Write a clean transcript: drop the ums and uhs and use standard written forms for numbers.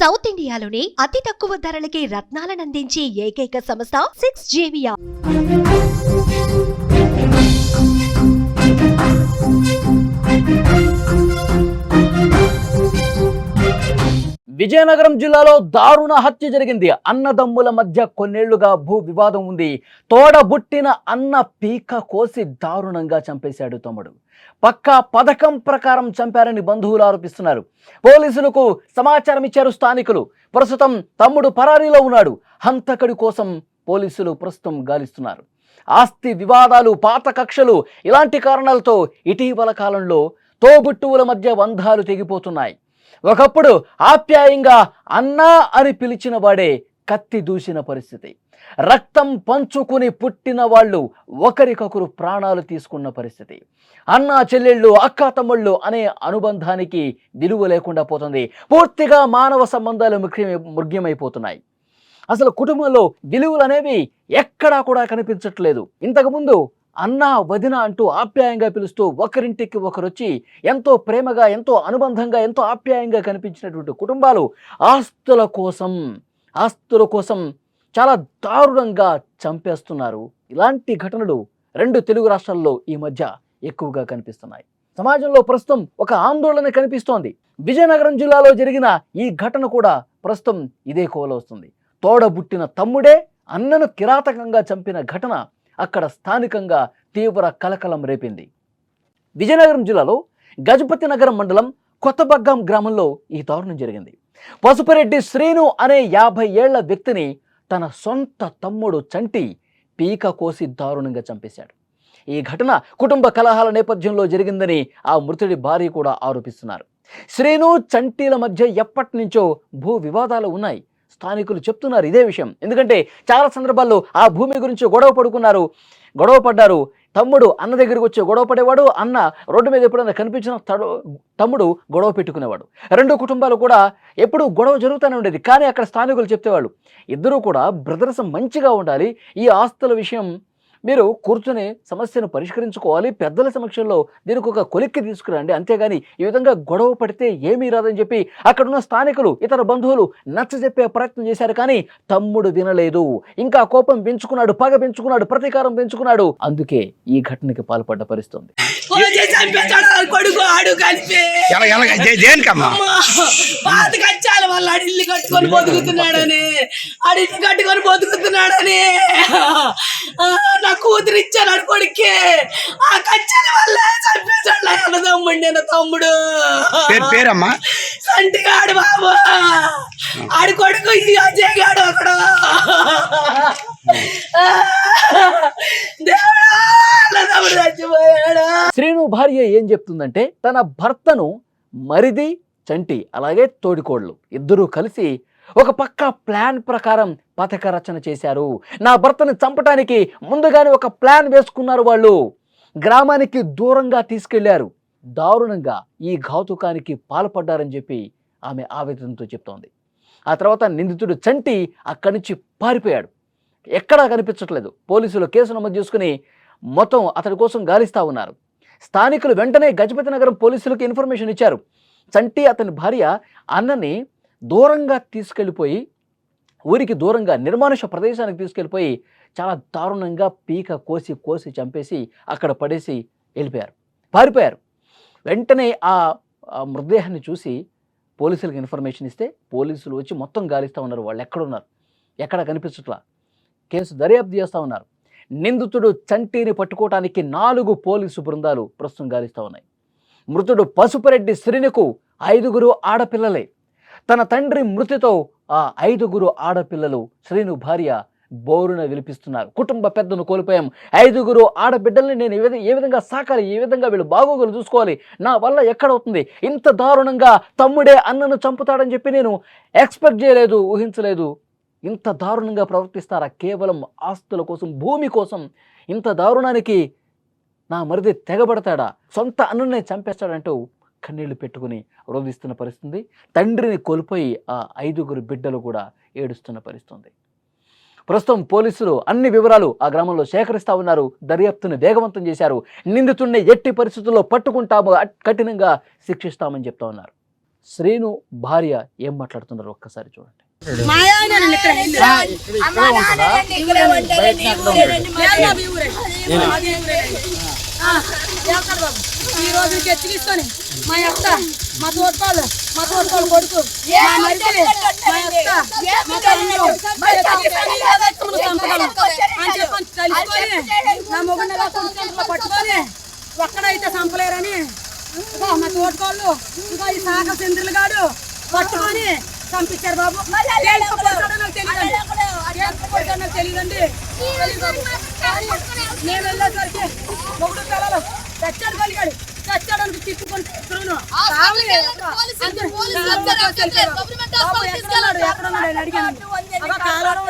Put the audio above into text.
South ఇండియాలోనే అతి తక్కువ ధరలకి రత్నాలనందించే ఏకైక సంస్థ 6JVR. విజయనగరం జిల్లాలో దారుణ హత్య జరిగింది. అన్నదమ్ముల మధ్య కొన్నేళ్లుగా భూ వివాదం ఉంది. తోడబుట్టిన అన్న పీక కోసి దారుణంగా చంపేశాడు తమ్ముడు. పక్కా పథకం ప్రకారం చంపారని బంధువులు ఆరోపిస్తున్నారు. పోలీసులకు సమాచారం ఇచ్చారు స్థానికులు. ప్రస్తుతం తమ్ముడు పరారీలో ఉన్నాడు. హంతకుడి కోసం పోలీసులు ప్రస్తుతం గాలిస్తున్నారు. ఆస్తి వివాదాలు, పాత కక్షలు, ఇలాంటి కారణాలతో ఇటీవల కాలంలో తోబుట్టువుల మధ్య బంధాలు తెగిపోతున్నాయి. ఒకప్పుడు ఆప్యాయంగా అన్నా అని పిలిచిన వాడే కత్తి దూసిన పరిస్థితి. రక్తం పంచుకుని పుట్టిన వాళ్ళు ఒకరికొకరు ప్రాణాలు తీసుకున్న పరిస్థితి. అన్నా చెల్లెళ్ళు, అక్క తమ్ముళ్ళు అనే అనుబంధానికి విలువ లేకుండా పోతుంది. పూర్తిగా మానవ సంబంధాలు మృగ్యమైపోతున్నాయి. అసలు కుటుంబంలో విలువలు అనేవి ఎక్కడా కూడా కనిపించట్లేదు. ఇంతకుముందు అన్న, వదిన అంటూ ఆప్యాయంగా పిలుస్తూ ఒకరింటికి ఒకరొచ్చి ఎంతో ప్రేమగా, ఎంతో అనుబంధంగా, ఎంతో ఆప్యాయంగా కనిపించినటువంటి కుటుంబాలు ఆస్తుల కోసం చాలా దారుణంగా చంపేస్తున్నారు. ఇలాంటి ఘటనలు 2 తెలుగు రాష్ట్రాల్లో ఈ మధ్య ఎక్కువగా కనిపిస్తున్నాయి. సమాజంలో ప్రస్తుతం ఒక ఆందోళన కనిపిస్తోంది. విజయనగరం జిల్లాలో జరిగిన ఈ ఘటన కూడా ప్రస్తుతం ఇదే కోవలో వస్తుంది. తోడబుట్టిన తమ్ముడే అన్నను కిరాతకంగా చంపిన ఘటన అక్కడ స్థానికంగా తీవ్ర కలకలం రేపింది. విజయనగరం జిల్లాలో గజపతి నగరం మండలం కొత్తబగ్గం గ్రామంలో ఈ దారుణం జరిగింది. పసుపురెడ్డి శ్రీను అనే 50 ఏళ్ల వ్యక్తిని తన సొంత తమ్ముడు చంటి పీక కోసి దారుణంగా చంపేశాడు. ఈ ఘటన కుటుంబ కలహాల నేపథ్యంలో జరిగిందని ఆ మృతుడి భార్య కూడా ఆరోపిస్తున్నారు. శ్రీను, చంటీల మధ్య ఎప్పటి నుంచో భూ వివాదాలు ఉన్నాయి. స్థానికులు చెప్తున్నారు ఇదే విషయం. ఎందుకంటే చాలా సందర్భాల్లో ఆ భూమి గురించి గొడవ పడ్డారు. తమ్ముడు అన్న దగ్గరికి వచ్చి గొడవ పడేవాడు. అన్న రోడ్డు మీద ఎప్పుడైనా కనిపించిన తమ్ముడు గొడవ పెట్టుకునేవాడు. 2 కుటుంబాలు కూడా ఎప్పుడు గొడవ జరుగుతూనే ఉండేది. కానీ అక్కడ స్థానికులు చెప్పేవాళ్ళు, ఇద్దరూ కూడా బ్రదర్స్ మంచిగా ఉండాలి, ఈ ఆస్తుల విషయం మీరు కూర్చొని సమస్యను పరిష్కరించుకోవాలి, పెద్దల సమక్షంలో దీనికి ఒక కొలిక్కి తీసుకురండి, అంతేగాని ఈ విధంగా గొడవ పడితే ఏమీ రాదని చెప్పి అక్కడున్న స్థానికులు, ఇతర బంధువులు నచ్చజెప్పే ప్రయత్నం చేశారు. కానీ తమ్ముడు వినలేదు. ఇంకా కోపం పెంచుకున్నాడు, పగ పెంచుకున్నాడు, ప్రతీకారం పెంచుకున్నాడు. అందుకే ఈ ఘటనకి పాల్పడ్డ పరిస్థితుంది. ఇల్లు కట్టుకొని బతుకుతున్నాడని నా కూతురు ఇచ్చాను అడు కొడుకే. ఆ కచ్చాల వల్ల చంపేశాడు అన్నదమ్ముండి తమ్ముడు పేరమ్మా సంటిగాడు బాబు. ఆడి కొడుకు ఈ అజయ్ గాడు ఒకడు. శ్రీను భార్య ఏం చెప్తుందంటే, తన భర్తను మరిది చంటి అలాగే తోడికోళ్ళు ఇద్దరూ కలిసి ఒక పక్క ప్లాన్ ప్రకారం పథక రచన చేశారు. నా భర్తను చంపటానికి ముందుగానే ఒక ప్లాన్ వేసుకున్నారు. వాళ్ళు గ్రామానికి దూరంగా తీసుకెళ్లారు. దారుణంగా ఈ ఘాతుకానికి పాల్పడ్డారని చెప్పి ఆమె ఆవేదనతో చెప్తోంది. ఆ తర్వాత నిందితుడు చంటి అక్కడి నుంచి పారిపోయాడు. ఎక్కడా కనిపించట్లేదు. పోలీసులు కేసు నమోదు చేసుకుని మొత్తం అతడి కోసం గాలిస్తూ ఉన్నారు. స్థానికులు వెంటనే గజపతి నగరం పోలీసులకు ఇన్ఫర్మేషన్ ఇచ్చారు. చంటి అతని భార్య అన్నని దూరంగా తీసుకెళ్ళిపోయి, ఊరికి దూరంగా నిర్మానుష ప్రదేశానికి తీసుకెళ్ళిపోయి చాలా దారుణంగా పీక కోసి చంపేసి అక్కడ పడేసి పారిపోయారు. వెంటనే ఆ మృతదేహాన్ని చూసి పోలీసులకు ఇన్ఫర్మేషన్ ఇస్తే పోలీసులు వచ్చి మొత్తం గాలిస్తూ ఉన్నారు. వాళ్ళు ఎక్కడున్నారు, ఎక్కడ కనిపించట్లా. కేసు దర్యాప్తు చేస్తూ ఉన్నారు. నిందితుడు చంటిని పట్టుకోవటానికి 4 పోలీసు బృందాలు ప్రస్తుతం గాలిస్తూ ఉన్నాయి. మృతుడు పసుపురెడ్డి శ్రీనుకు 5 ఆడపిల్లలే. తన తండ్రి మృతితో ఆ 5 ఆడపిల్లలు శ్రీను భార్య బోరున విలిపిస్తున్నారు. కుటుంబ పెద్దను కోల్పోయాం, 5 ఆడబిడ్డల్ని నేను ఏ విధంగా సాకాలి, ఏ విధంగా వీళ్ళు బాగోగులు చూసుకోవాలి, నా వల్ల ఎక్కడవుతుంది, ఇంత దారుణంగా తమ్ముడే అన్నను చంపుతాడని చెప్పి నేను ఎక్స్పెక్ట్ చేయలేదు, ఊహించలేదు. ఇంత దారుణంగా ప్రవర్తిస్తారా? కేవలం ఆస్తుల కోసం, భూమి కోసం ఇంత దారుణానికి నా మరిది తెగబడతాడా? సొంత అన్ననే చంపేస్తాడంటూ కన్నీళ్లు పెట్టుకుని రోధిస్తున్న పరిస్థితి. తండ్రిని కోల్పోయి ఆ 5 బిడ్డలు కూడా ఏడుస్తున్న పరిస్థితి. ప్రస్తుతం పోలీసులు అన్ని వివరాలు ఆ గ్రామంలో సేకరిస్తూ ఉన్నారు. దర్యాప్తును వేగవంతం చేశారు. నిందితుడిని ఎట్టి పరిస్థితుల్లో పట్టుకుంటాము, కఠినంగా శిక్షిస్తామని చెప్తా ఉన్నారు. శ్రీను భార్య ఏం మాట్లాడుతున్నారో ఒక్కసారి చూడండి. మా ఆయన నన్ను ఇక్కడ ఇక్కడే ఉంటాడు, నీ ఊరేనండి, మాది ఊరే. మాది ఊరేనండి. ఎక్కడ బాబు ఈ రోజు చర్చి తీసుకొని మా అత్త, మా తోటకోళ్ళు కొడుకు, మా మరిది, మా అత్త, మా తమ్ముడు, మా రక్తములు చంపగలం అని చెప్పని తెలుసుకొని నా మొగుడిని ఎలా కొడుకు పట్టుకొని ఒక్కడైతే చంపలేరని ఇగో మా తోటకోళ్ళు ఇగో ఈ శాఖ చంద్రులు గాడు పట్టుకొని పంపించారు బాబు. నాకు తెలియదండి. నేను వెళ్ళేసరికి మొగుడు పిల్లలు చచ్చాడు కలిగాడు, చచ్చాడానికి తిట్టుకొని ఎక్కడున్నాడు అడిగాను. కాలంలో